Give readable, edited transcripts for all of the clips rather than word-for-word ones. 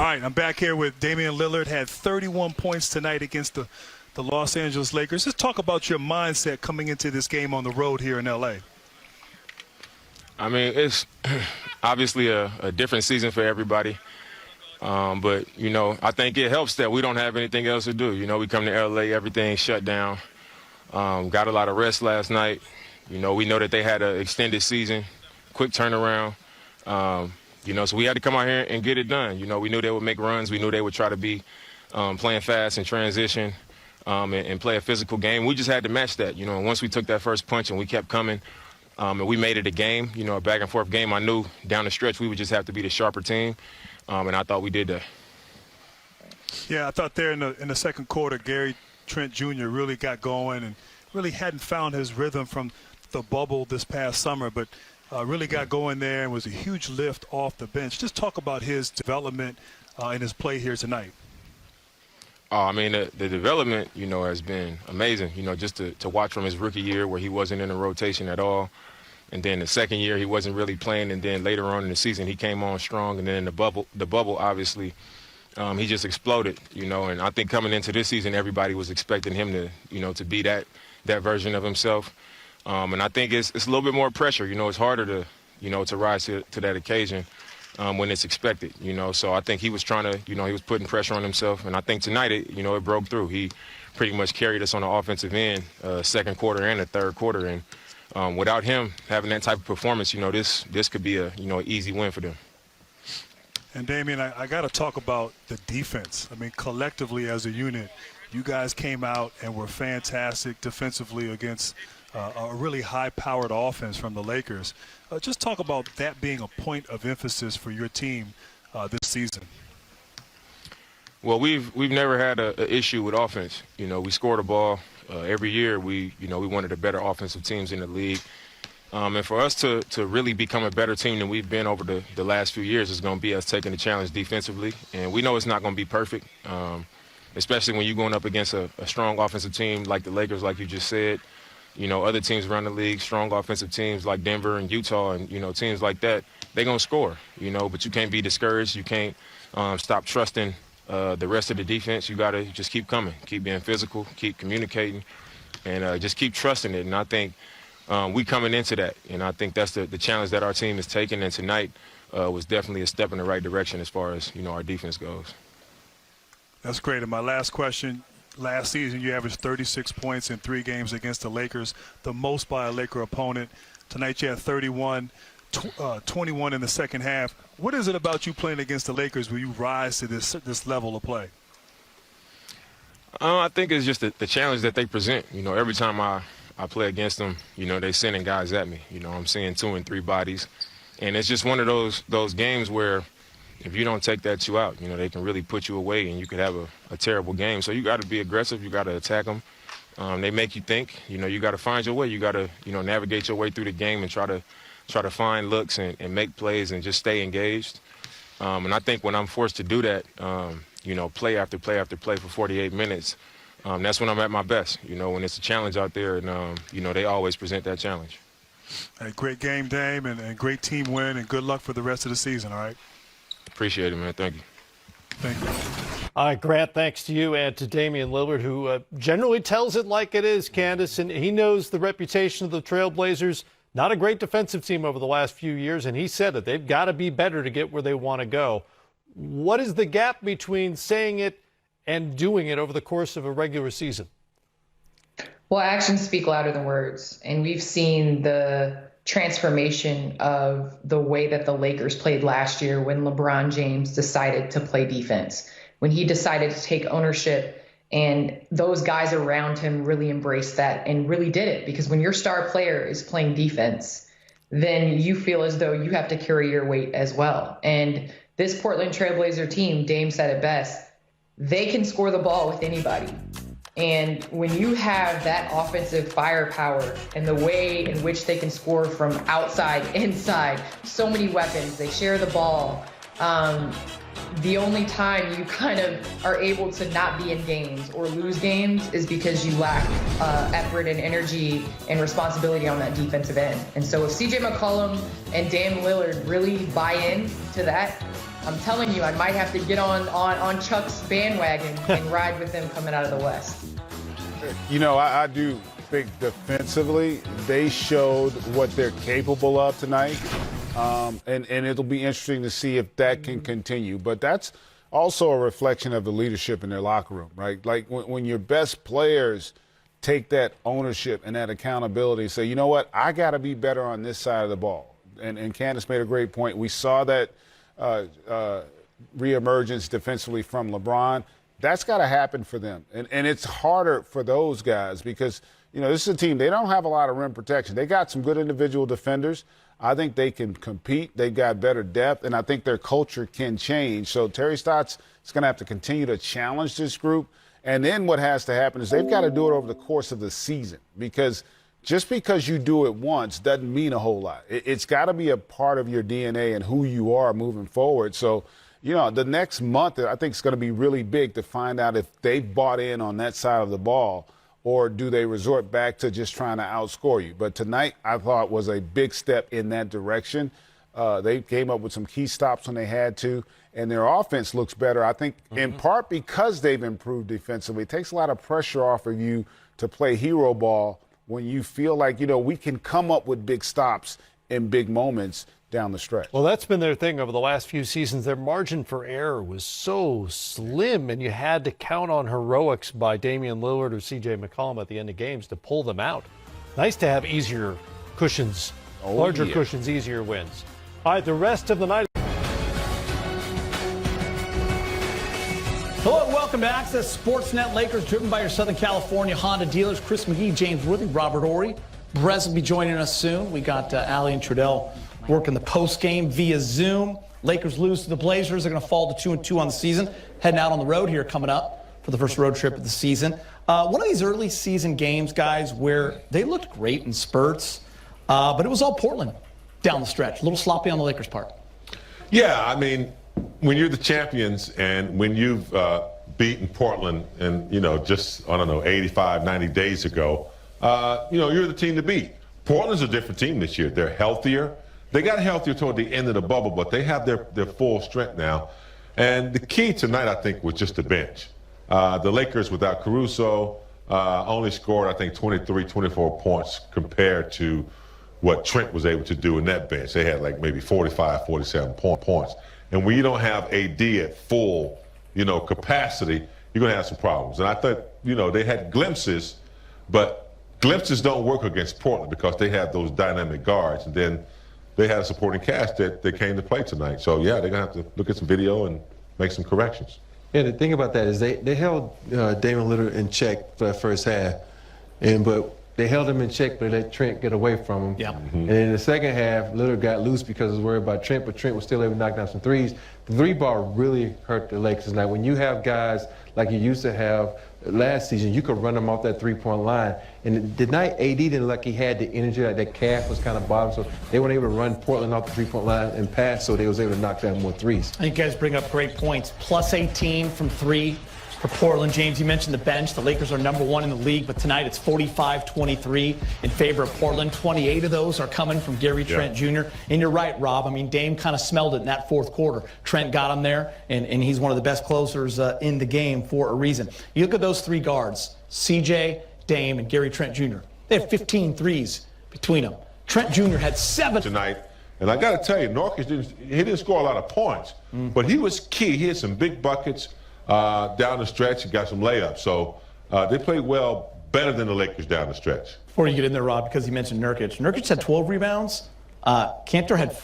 All right, I'm back here with Damian Lillard. Had 31 points tonight against the Los Angeles Lakers. Just talk about your mindset coming into this game on the road here in L.A. I mean, it's obviously a different season for everybody. But, I think it helps that we don't have anything else to do. We come to L.A., everything's shut down. Got a lot of rest last night. We know that they had an extended season, quick turnaround. So we had to come out here and get it done. We knew they would make runs. We knew they would try to be playing fast and transition and play a physical game. We just had to match that. And once we took that first punch and we kept coming and we made it a game, a back-and-forth game, I knew down the stretch we would just have to be the sharper team, and I thought we did that. Yeah, I thought there in the second quarter, Gary Trent Jr. really got going and really hadn't found his rhythm from the bubble this past summer, but really got going there and was a huge lift off the bench. Just talk about his development and his play here tonight. Oh, I mean, the development, has been amazing. Just to watch from his rookie year where he wasn't in the rotation at all. And then the second year he wasn't really playing. And then later on in the season he came on strong. And then in the bubble, obviously, he just exploded, And I think coming into this season, everybody was expecting him to, to be that version of himself. And I think it's a little bit more pressure. It's harder to rise to that occasion when it's expected. So I think he was trying to, he was putting pressure on himself. And I think tonight, it broke through. He pretty much carried us on the offensive end, second quarter and the third quarter. And without him having that type of performance, this could be an easy win for them. And Damian, I got to talk about the defense. I mean, collectively as a unit, you guys came out and were fantastic defensively against a really high-powered offense from the Lakers. Just talk about that being a point of emphasis for your team this season. Well, we've never had an issue with offense. We score the ball every year. We one of the better offensive teams in the league. And for us to really become a better team than we've been over the last few years is going to be us taking the challenge defensively. And we know it's not going to be perfect, especially when you're going up against a strong offensive team like the Lakers, like you just said. Other teams around the league, strong offensive teams like Denver and Utah and, teams like that, they're going to score, but you can't be discouraged. You can't stop trusting the rest of the defense. You got to just keep coming, keep being physical, keep communicating, and just keep trusting it. And I think we coming into that, and I think that's the challenge that our team is taking. And tonight was definitely a step in the right direction as far as, our defense goes. That's great. And my last question. Last season, you averaged 36 points in 3 games against the Lakers, the most by a Laker opponent. Tonight you had 31, 21 in the second half. What is it about you playing against the Lakers where you rise to this level of play? I think it's just the challenge that they present. Every time I play against them, they sending guys at me. I'm seeing 2 and 3 bodies. And it's just one of those games where if you don't take that 2 out, they can really put you away and you could have a terrible game. So you got to be aggressive. You got to attack them. They make you think. You got to find your way. You got to, navigate your way through the game and try to find looks and make plays and just stay engaged. And I think when I'm forced to do that, play after play after play for 48 minutes, that's when I'm at my best. When it's a challenge out there and, they always present that challenge. Hey, great game, Dame, and great team win, and good luck for the rest of the season, all right? Appreciate it, man. Thank you. Thank you. All right, Grant, thanks to you and to Damian Lillard, who generally tells it like it is, Candace, and he knows the reputation of the Trailblazers. Not a great defensive team over the last few years, and he said that they've got to be better to get where they want to go. What is the gap between saying it and doing it over the course of a regular season? Well, actions speak louder than words, and we've seen the transformation of the way that the Lakers played last year when LeBron James decided to play defense, when he decided to take ownership, and those guys around him really embraced that and really did it. Because when your star player is playing defense, then you feel as though you have to carry your weight as well. And this Portland Trailblazer team, Dame said it best, they can score the ball with anybody. And when you have that offensive firepower and the way in which they can score from outside, inside, so many weapons, they share the ball. The only time you kind of are able to not be in games or lose games is because you lack effort and energy and responsibility on that defensive end. And so if CJ McCollum and Damian Lillard really buy in to that, I'm telling you, I might have to get on Chuck's bandwagon and ride with them coming out of the West. I do think defensively they showed what they're capable of tonight, and it'll be interesting to see if that can continue. But that's also a reflection of the leadership in their locker room, right? Like when your best players take that ownership and that accountability, say, you know what, I got to be better on this side of the ball. And Candace made a great point. We saw that reemergence defensively from LeBron. That's got to happen for them. And it's harder for those guys because, this is a team, they don't have a lot of rim protection. They got some good individual defenders. I think they can compete. They've got better depth, and I think their culture can change. So Terry Stotts is going to have to continue to challenge this group. And then what has to happen is they've got to do it over the course of the season because just because you do it once doesn't mean a whole lot. It's got to be a part of your DNA and who you are moving forward. So, the next month I think is going to be really big to find out if they've bought in on that side of the ball or do they resort back to just trying to outscore you. But tonight I thought was a big step in that direction. They came up with some key stops when they had to, and their offense looks better, I think, in part because they've improved defensively. It takes a lot of pressure off of you to play hero ball when you feel like, we can come up with big stops in big moments down the stretch. Well, that's been their thing over the last few seasons. Their margin for error was so slim, and you had to count on heroics by Damian Lillard or C.J. McCollum at the end of games to pull them out. Nice to have easier cushions, larger cushions, easier wins. All right, the rest of the night. Hello and welcome to Access Sportsnet. Lakers driven by your Southern California Honda dealers. Chris McGee, James Worthy, Robert Horry. Brez will be joining us soon. We got Allie and Trudell working the post game via Zoom. Lakers lose to the Blazers. They're going to fall to 2-2 on the season. Heading out on the road here coming up for the first road trip of the season. One of these early season games, guys, where they looked great in spurts, but it was all Portland down the stretch. A little sloppy on the Lakers' part. Yeah, I mean, when you're the champions and when you've beaten Portland and, just, 85, 90 days ago, you're the team to beat. Portland's a different team this year. They're healthier. They got healthier toward the end of the bubble, but they have their full strength now. And the key tonight, I think, was just the bench. The Lakers without Caruso only scored, I think, 23, 24 points compared to what Trent was able to do in that bench. They had like maybe 45, 47 points. And when you don't have AD at full, capacity, you're going to have some problems. And I thought, they had glimpses, but glimpses don't work against Portland because they have those dynamic guards. And then they had a supporting cast that came to play tonight. So, yeah, they're going to have to look at some video and make some corrections. Yeah, the thing about that is they held Damian Lillard in check for that first half. But they held him in check, but they let Trent get away from him. Yeah. And in the second half, Lillard got loose because he was worried about Trent, but Trent was still able to knock down some threes. The three ball really hurt the Lakers tonight. When you have guys like you used to have last season, you could run them off that three-point line. And tonight, AD didn't look like he had the energy, like that calf was kind of bottom, so they weren't able to run Portland off the three-point line and pass, so they was able to knock down more threes. I think you guys bring up great points. Plus 18 from three for Portland. James, you mentioned the bench. The Lakers are number one in the league, but tonight it's 45-23 in favor of Portland. 28 of those are coming from Gary Trent Jr. And you're right, Rob. I mean, Dame kind of smelled it in that fourth quarter. Trent got him there, and he's one of the best closers in the game for a reason. You look at those three guards, CJ, Dame, and Gary Trent Jr. They had 15 threes between them. Trent Jr. had 7 tonight. And I got to tell you, Norkic didn't score a lot of points, but he was key. He had some big buckets. Down the stretch, he got some layups. So they played well, better than the Lakers down the stretch. Before you get in there, Rob, because you mentioned Nurkic. Nurkic had 12 rebounds. Cantor had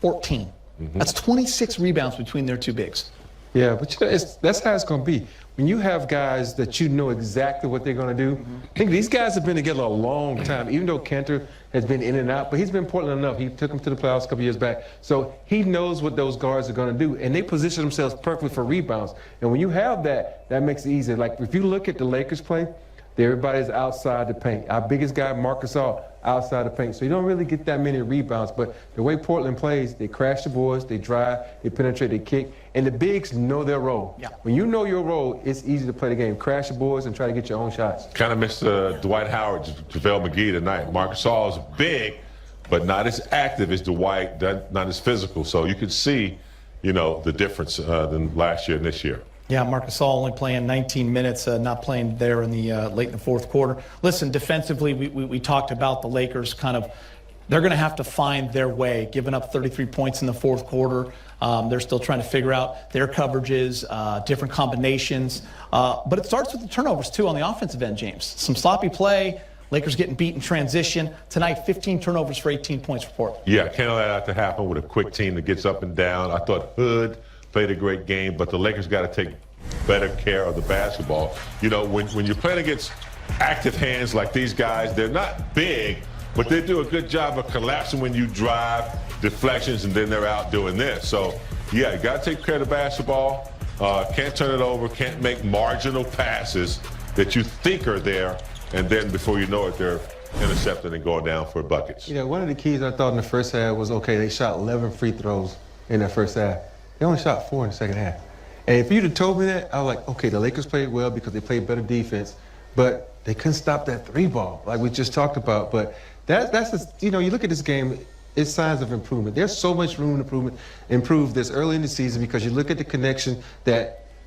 14. That's 26 rebounds between their two bigs. Yeah, but that's how it's going to be. When you have guys that you know exactly what they're going to do, I think these guys have been together a long time, even though Cantor has been in and out, but he's been Portland enough. He took them to the playoffs a couple years back. So he knows what those guards are going to do, and they position themselves perfectly for rebounds. And when you have that, that makes it easy. Like, if you look at the Lakers play, everybody's outside the paint. Our biggest guy, Marcus Gasol, outside the paint. So you don't really get that many rebounds. But the way Portland plays, they crash the boards, they drive, they penetrate, they kick. And the bigs know their role. Yeah. When you know your role, it's easy to play the game. Crash the boards and try to get your own shots. Kind of missed Dwight Howard, JaVale McGee tonight. Marcus Gasol is big, but not as active as Dwight, not as physical. So you could see, the difference than last year and this year. Yeah, Marc Gasol only playing 19 minutes, not playing there in the late in the fourth quarter. Listen, defensively, we talked about the Lakers they're going to have to find their way, giving up 33 points in the fourth quarter. They're still trying to figure out their coverages, different combinations. But it starts with the turnovers, too, on the offensive end, James. Some sloppy play. Lakers getting beat in transition. Tonight, 15 turnovers for 18 points for Portland. Yeah, can't allow that to happen with a quick team that gets up and down. I thought Hood played a great game, but the Lakers got to take better care of the basketball. When you're playing against active hands like these guys, they're not big, but they do a good job of collapsing when you drive, deflections, and then they're out doing this. So, yeah, you got to take care of the basketball. Can't turn it over, can't make marginal passes that you think are there, and then before you know it, they're intercepted and going down for buckets. One of the keys I thought in the first half was, okay, they shot 11 free throws in that first half. They only shot 4 in the second half. And if you'd have told me that, I was like, okay, the Lakers played well because they played better defense, but they couldn't stop that three ball like we just talked about. But that's just, you look at this game, it's signs of improvement. There's so much room to improve this early in the season because you look at the connection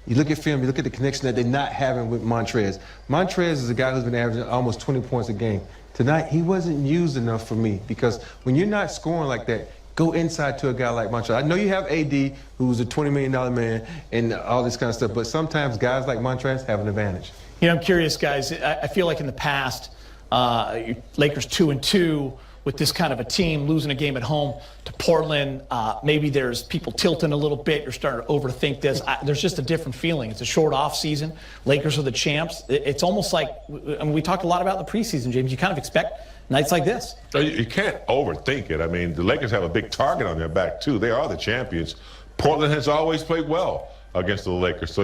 you look at film, you look at the connection that they're not having with Montrez. Montrez is a guy who's been averaging almost 20 points a game. Tonight, he wasn't used enough for me because when you're not scoring like that, go inside to a guy like Montrez. I know you have AD, who's a $20 million man, and all this kind of stuff, but sometimes guys like Montrez have an advantage. I'm curious, guys. I feel like in the past, Lakers 2-2 with this kind of a team losing a game at home to Portland. Maybe there's people tilting a little bit. You're starting to overthink this. There's just a different feeling. It's a short off season. Lakers are the champs. It's almost like, we talked a lot about the preseason, James. You kind of expect nights like this. You can't overthink it. I mean, the Lakers have a big target on their back, too. They are the champions. Portland has always played well against the Lakers. So